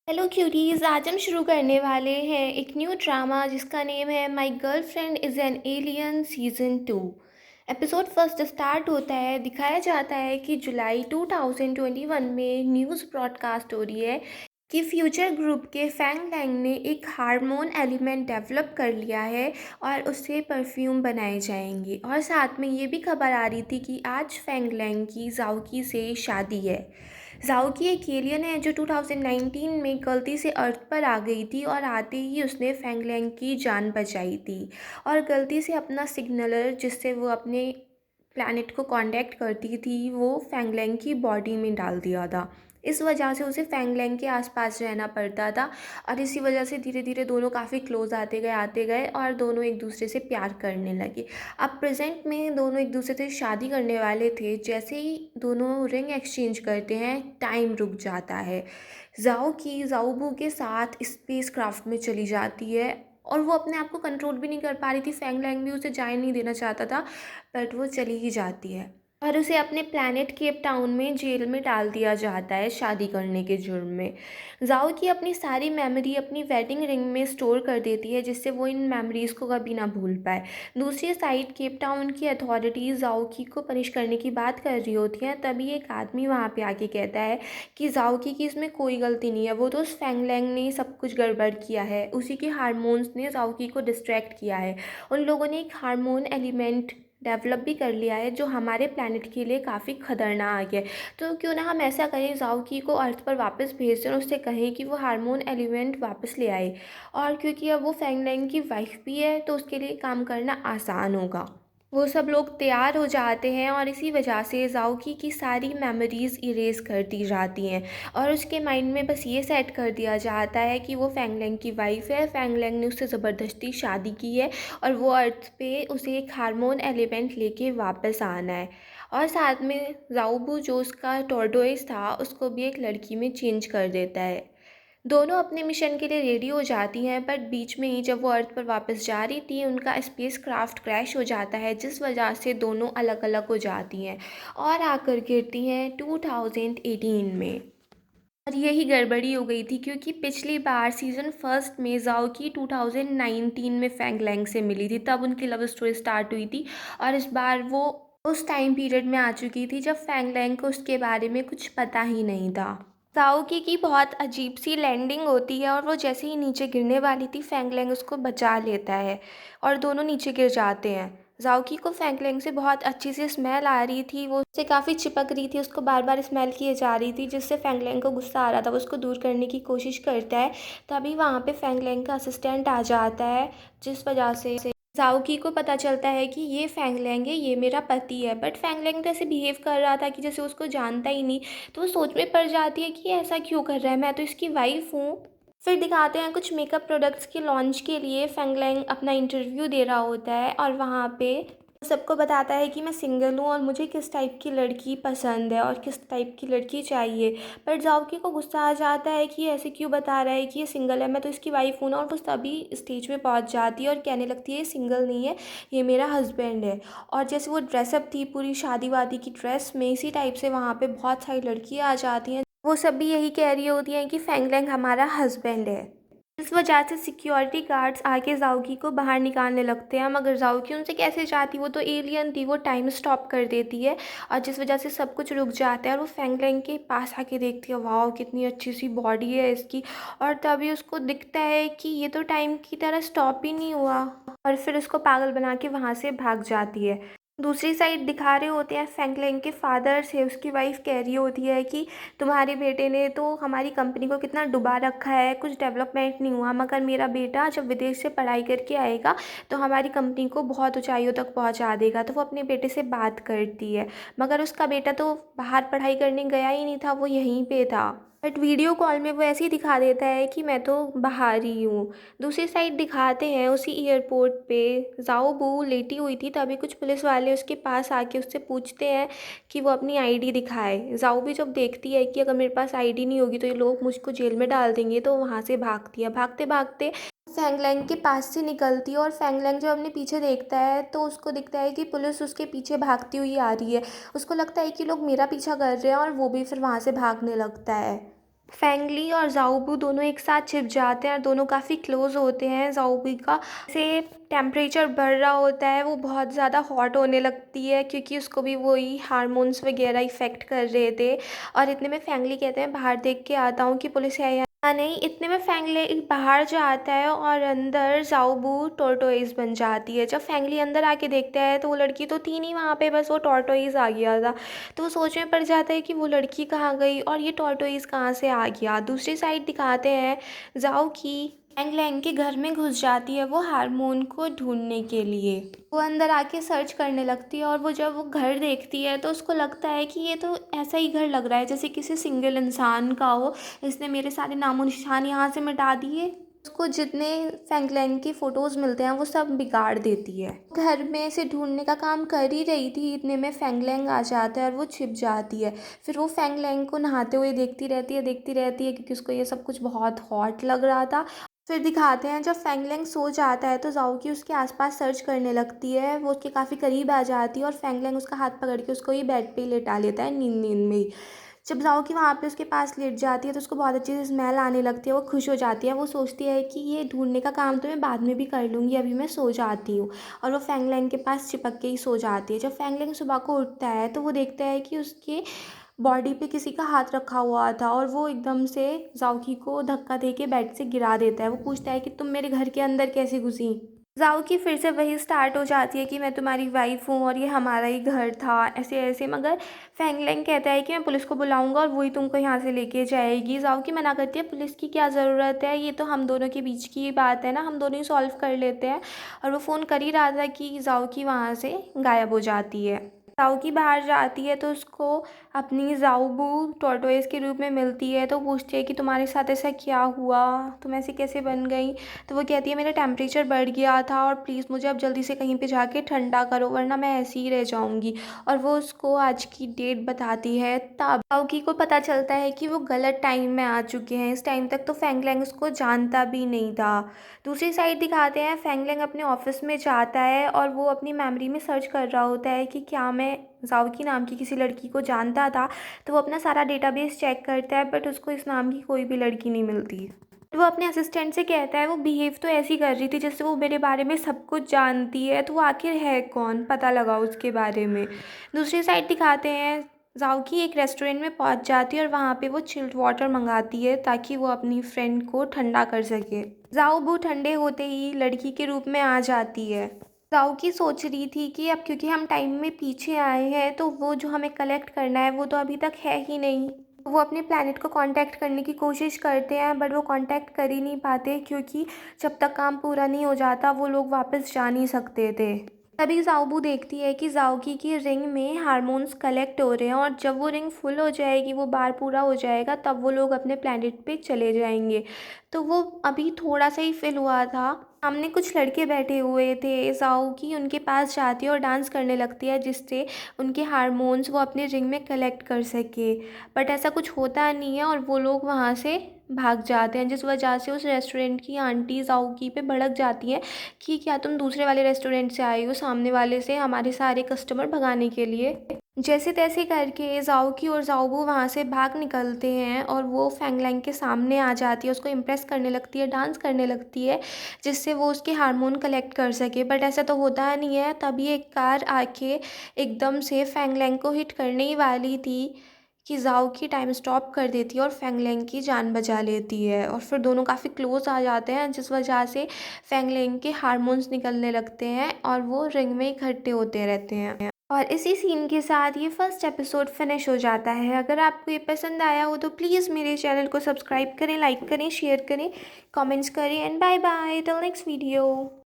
Hello curies, आज हम शुरू करने वाले हैं एक न्यू ड्रामा जिसका नेम है my girlfriend is an alien season 2। Episode first start होता है। दिखाया जाता है कि जुलाई 2021 में न्यूज़ ब्रॉडकास्ट हो रही है कि फ्यूचर ग्रुप के फैंग लैंग ने एक हार्मोन एलिमेंट डेवलप कर लिया है और उससे परफ्यूम बनाए जाएंगे। और साथ में ये भी खबर आ रही थी कि आज फैंग लैंग की जाओकी से शादी है। जाओकी एक एलियन है जो 2019 में गलती से अर्थ पर आ गई थी और आते ही उसने फैंग लैंग की जान बचाई थी और गलती से अपना सिग्नलर जिससे वो अपने प्लैनेट को कांटेक्ट करती थी वो फैंग लैंग की बॉडी में डाल दिया था। इस वजह से उसे फैंग लैंग के आसपास रहना पड़ता था और इसी वजह से धीरे धीरे दोनों काफ़ी क्लोज आते गए और दोनों एक दूसरे से प्यार करने लगे। अब प्रेजेंट में दोनों एक दूसरे से शादी करने वाले थे। जैसे ही दोनों रिंग एक्सचेंज करते हैं टाइम रुक जाता है। जाओ की जाओबू के साथ स्पेस क्राफ्ट में चली जाती है और वो अपने आप को कंट्रोल भी नहीं कर पा रही थी। फैंग लैंग भी उसे जाने नहीं देना चाहता था बट वो चली ही जाती है और उसे अपने प्लैनेट केप टाउन में जेल में डाल दिया जाता है शादी करने के जुर्म में। जाओ की अपनी सारी मेमोरी अपनी वेडिंग रिंग में स्टोर कर देती है जिससे वो इन मेमोरीज़ को कभी ना भूल पाए। दूसरी साइड केप टाउन की अथॉरिटीज़ जाओकी को पनिश करने की बात कर रही होती हैं। तभी एक आदमी वहाँ पे आके कहता है कि जाओकी की इसमें कोई गलती नहीं है, वो तो उस फैंग लैंग ने सब कुछ गड़बड़ किया है, उसी के हार्मोन्स ने जाओकी को डिस्ट्रैक्ट किया है। उन लोगों ने एक हार्मोन एलिमेंट डेवलप भी कर लिया है जो हमारे प्लैनेट के लिए काफ़ी खतरनाक है। तो क्यों ना हम ऐसा करें, जाओकी को अर्थ पर वापस भेज दें और उससे कहें कि वो हार्मोन एलिमेंट वापस ले आए। और क्योंकि अब वो फैंग लैंग की वाइफ भी है तो उसके लिए काम करना आसान होगा। वो सब लोग तैयार हो जाते हैं और इसी वजह से जाओकी की सारी मेमोरीज़ इरेज कर दी जाती हैं और उसके माइंड में बस ये सेट कर दिया जाता है कि वो फैंग लैंग की वाइफ है। फैंग लैंग ने उससे ज़बरदस्ती शादी की है और वो अर्थ पे उसे एक हार्मोन एलिमेंट लेके वापस आना है। और साथ में जाओबू जो उसका टॉर्टोइस था उसको भी एक लड़की में चेंज कर देता है। दोनों अपने मिशन के लिए रेडी हो जाती हैं बट बीच में ही जब वो अर्थ पर वापस जा रही थी उनका स्पेस क्राफ्ट क्रैश हो जाता है जिस वजह से दोनों अलग अलग हो जाती हैं और आकर गिरती हैं 2018 में। और यही गड़बड़ी हो गई थी क्योंकि पिछली बार सीज़न फर्स्ट में जाओ की 2019 में फैंग लैंग से मिली थी, तब उनकी लव स्टोरी स्टार्ट हुई थी। और इस बार वो उस टाइम पीरियड में आ चुकी थी जब फैंग लैंग को उसके बारे में कुछ पता ही नहीं था। साओकी की बहुत अजीब सी लैंडिंग होती है और वो जैसे ही नीचे गिरने वाली थी फैंग लैंग उसको बचा लेता है और दोनों नीचे गिर जाते हैं। जाओकी को फैंग लैंग से बहुत अच्छी सी स्मेल आ रही थी, वो उससे काफ़ी चिपक रही थी, उसको बार बार स्मेल किए जा रही थी जिससे फैंग लैंग को गुस्सा आ रहा था। वो उसको दूर करने की कोशिश करता है। तभी वहाँ पे फैंग लैंग का असिस्टेंट आ जाता है जिस वजह से जाओकी को पता चलता है कि ये फैंग लैंग है, ये मेरा पति है। बट फैंग लैंग तो ऐसे बिहेव कर रहा था कि जैसे उसको जानता ही नहीं। तो वो सोच में पड़ जाती है कि ये ऐसा क्यों कर रहा है, मैं तो इसकी वाइफ हूँ। फिर दिखाते हैं कुछ मेकअप प्रोडक्ट्स के लॉन्च के लिए फैंग लैंग अपना इंटरव्यू दे रहा होता है और वहाँ पे सबको बताता है कि मैं सिंगल हूँ और मुझे किस टाइप की लड़की पसंद है और किस टाइप की लड़की चाहिए। पर जाओकी को गुस्सा आ जाता है कि ये ऐसे क्यों बता रहा है कि ये सिंगल है, मैं तो इसकी वाइफ हूँ ना। और वो तभी स्टेज पे पहुँच जाती है और कहने लगती है ये सिंगल नहीं है, ये मेरा हस्बैंड है। और जैसे वो ड्रेसअप थी पूरी शादी वादी की ड्रेस में, इसी टाइप से वहाँ पे बहुत सारी लड़कियाँ आ जाती हैं। वो सब भी यही कह रही होती हैं कि फैंग लैंग हमारा हस्बैंड है। इस वजह से सिक्योरिटी गार्ड्स आके जाओकी को बाहर निकालने लगते हैं मगर जाओकी उनसे कैसे जाती, वो तो एलियन थी। वो टाइम स्टॉप कर देती है और जिस वजह से सब कुछ रुक जाता है और वो फैंग लैंग के पास आके देखती है, वाह कितनी अच्छी सी बॉडी है इसकी। और तभी उसको दिखता है कि ये तो टाइम की तरह स्टॉप ही नहीं हुआ और फिर उसको पागल बना के वहाँ से भाग जाती है। दूसरी साइड दिखा रहे होते हैं फैंग लैंग के फादर से, उसकी वाइफ कह रही होती है कि तुम्हारे बेटे ने तो हमारी कंपनी को कितना डुबा रखा है, कुछ डेवलपमेंट नहीं हुआ, मगर मेरा बेटा जब विदेश से पढ़ाई करके आएगा तो हमारी कंपनी को बहुत ऊंचाइयों तक पहुंचा देगा। तो वो अपने बेटे से बात करती है मगर उसका बेटा तो बाहर पढ़ाई करने गया ही नहीं था, वो यहीं पे था। बट वीडियो कॉल में वो ऐसे ही दिखा देता है कि मैं तो बाहर ही हूँ। दूसरी साइड दिखाते हैं उसी एयरपोर्ट पे जाओ बू लेटी हुई थी, तभी कुछ पुलिस वाले उसके पास आके उससे पूछते हैं कि वो अपनी आईडी दिखाए। जाओ भी जब देखती है कि अगर मेरे पास आईडी नहीं होगी तो ये लोग मुझको जेल में डाल देंगे तो वहाँ से भागती है। भागते भागते फैंग लैंग के पास से निकलती है और फैंग लैंग जब अपने पीछे देखता है तो उसको दिखता है कि पुलिस उसके पीछे भागती हुई आ रही है। उसको लगता है कि लोग मेरा पीछा कर रहे हैं और वो भी फिर वहाँ से भागने लगता है। फेंगली और ज़ाओबू दोनों एक साथ छिप जाते हैं और दोनों काफ़ी क्लोज़ होते हैं। ज़ाओबू का से टेम्परेचर बढ़ रहा होता है, वो बहुत ज़्यादा हॉट होने लगती है क्योंकि उसको भी वही हार्मोन्स वगैरह इफ़ेक्ट कर रहे थे। और इतने में फेंगली कहते हैं बाहर देख के आता हूँ कि पुलिस है या नहीं। इतने में फेंगली बाहर जाता है और अंदर ज़ाओबू टॉर्टोइज़ बन जाती है। जब फेंगली अंदर आके देखता है तो वो लड़की तो थी नहीं वहाँ पे, बस वो टॉर्टोइज़ आ गया था। तो वो सोच में पड़ जाता है कि वो लड़की कहाँ गई और ये टॉर्टोइज़ कहाँ से आ गया। दूसरी साइड दिखाते हैं ज़ाओ की लैंग लैंग के घर में घुस जाती है वो हार्मोन को ढूंढने के लिए। वो अंदर आके सर्च करने लगती है और वो जब वो घर देखती है तो उसको लगता है कि ये तो ऐसा ही घर लग रहा है जैसे किसी सिंगल इंसान का हो, इसने मेरे सारे नामो निशान यहाँ से मिटा दिए। उसको जितने फैंगलैंग की फ़ोटोज़ मिलते हैं वो सब बिगाड़ देती है। घर में से ढूंढने का काम कर ही रही थी, इतने में फैंगलैंग आ जाता है और वो छिप जाती है। फिर वो फैंगलैंग को नहाते हुए देखती रहती है क्योंकि उसको ये सब कुछ बहुत हॉट लग रहा था। फिर दिखाते हैं जब फैंगलैंग सो जाता है तो ज़ाओकी उसके आसपास सर्च करने लगती है, वो उसके काफ़ी करीब आ जाती है और फैंगलैंग उसका हाथ पकड़ के उसको ही बेड पे ही लेटा लेता है नींद नींद में ही। जब ज़ाओकी वहाँ पे उसके पास लेट जाती है तो उसको बहुत अच्छी सी स्मेल आने लगती है, वो खुश हो जाती है। वो सोचती है कि ये ढूंढने का काम तो मैं बाद में भी कर लूँगी, अभी मैं सो जाती हूँ। और वो फैंगलैंग के पास चिपक के ही सो जाती है। जब फैंगलैंग सुबह को उठता है तो वो देखता है कि उसके बॉडी पे किसी का हाथ रखा हुआ था और वो एकदम से ज़ाओकी को धक्का दे के बेड से गिरा देता है। वो पूछता है कि तुम मेरे घर के अंदर कैसे घुसी। ज़ाओकी फिर से वही स्टार्ट हो जाती है कि मैं तुम्हारी वाइफ़ हूँ और ये हमारा ही घर था, ऐसे ऐसे। मगर फैंगलैंग कहता है कि मैं पुलिस को बुलाऊंगा और वही तुमको यहाँ से लेके जाएगी। ज़ाओकी मना करती है, पुलिस की क्या ज़रूरत है, ये तो हम दोनों के बीच की बात है ना, हम दोनों ही सॉल्व कर लेते हैं। और वो फ़ोन कर ही रहा था कि ज़ाओकी वहाँ से गायब हो जाती है। ज़ाओकी बाहर जाती है तो उसको अपनी ज़ाओबू टॉर्टोइज़ के रूप में मिलती है। तो पूछती है कि तुम्हारे साथ ऐसा क्या हुआ, तुम ऐसे कैसे बन गई। तो वो कहती है मेरा टेम्परेचर बढ़ गया था और प्लीज़ मुझे अब जल्दी से कहीं पे जाके ठंडा करो वरना मैं ऐसी ही रह जाऊँगी। और वो उसको आज की डेट बताती है। तब ज़ाओकी को पता चलता है कि वो गलत टाइम में आ चुके हैं। इस टाइम तक तो फैंगलैंग उसको जानता भी नहीं था। दूसरी साइड दिखाते हैं फैंगलैंग अपने ऑफिस में जाता है और वो अपनी मेमोरी में सर्च कर रहा होता है कि क्या मैं ज़ाओकी नाम की किसी लड़की को जानता था। तो वो अपना सारा डेटाबेस चेक करता है बट उसको इस नाम की कोई भी लड़की नहीं मिलती। वो अपने असिस्टेंट से कहता है वो बिहेव तो ऐसी कर रही थी जैसे वो मेरे बारे में सब कुछ जानती है, तो वो आखिर है कौन, पता लगा उसके बारे में। दूसरी साइड दिखाते हैं ज़ाओकी एक रेस्टोरेंट में पहुंच जाती है और वहाँ पे वो चिल्ड वाटर मंगाती है ताकि वो अपनी फ्रेंड को ठंडा कर सके। ज़ाओबू ठंडे होते ही लड़की के रूप में आ जाती है। ज़ाओकी सोच रही थी कि अब क्योंकि हम टाइम में पीछे आए हैं तो वो जो हमें कलेक्ट करना है वो तो अभी तक है ही नहीं। वो अपने प्लैनेट को कांटेक्ट करने की कोशिश करते हैं बट वो कांटेक्ट कर ही नहीं पाते क्योंकि जब तक काम पूरा नहीं हो जाता वो लोग वापस जा नहीं सकते थे। तभी ज़ाओबू देखती है कि ज़ाओकी की रिंग में हार्मोन्स कलेक्ट हो रहे हैं और जब वो रिंग फुल हो जाएगी, वो बार पूरा हो जाएगा, तब वो लोग अपने प्लैनेट पे चले जाएंगे। तो वो अभी थोड़ा सा ही फिल हुआ था। सामने कुछ लड़के बैठे हुए थे। ज़ाओकी उनके पास जाती है और डांस करने लगती है जिससे उनके हार्मोन्स वो अपने रिंग में कलेक्ट कर सके। बट ऐसा कुछ होता नहीं है और वो लोग वहाँ से भाग जाते हैं, जिस वजह से उस रेस्टोरेंट की आंटी ज़ाओकी पे भड़क जाती है कि क्या तुम दूसरे वाले रेस्टोरेंट से आई हो सामने वाले से हमारे सारे कस्टमर भगाने के लिए। जैसे तैसे करके ज़ाओकी और ज़ाओबू वहाँ से भाग निकलते हैं और वो फैंगलैंग के सामने आ जाती है, उसको इम्प्रेस करने लगती है, डांस करने लगती है जिससे वो उसके हार्मोन कलेक्ट कर सके। बट ऐसा तो होता नहीं है। तभी एक कार आके एकदम से फैंगलैंग को हिट करने ही वाली थी कि ज़ाओकी टाइम स्टॉप कर देती है और फैंगलैंग की जान बचा लेती है। और फिर दोनों काफ़ी क्लोज आ जाते हैं जिस वजह से फैंगलैंग के हार्मोन्स निकलने लगते हैं और वो रिंग में इकट्ठे होते रहते हैं। और इसी सीन के साथ ये फर्स्ट एपिसोड फिनिश हो जाता है। अगर आपको ये पसंद आया हो तो प्लीज़ मेरे चैनल को सब्सक्राइब करें, लाइक करें, शेयर करें, कमेंट्स करें and bye bye till next video.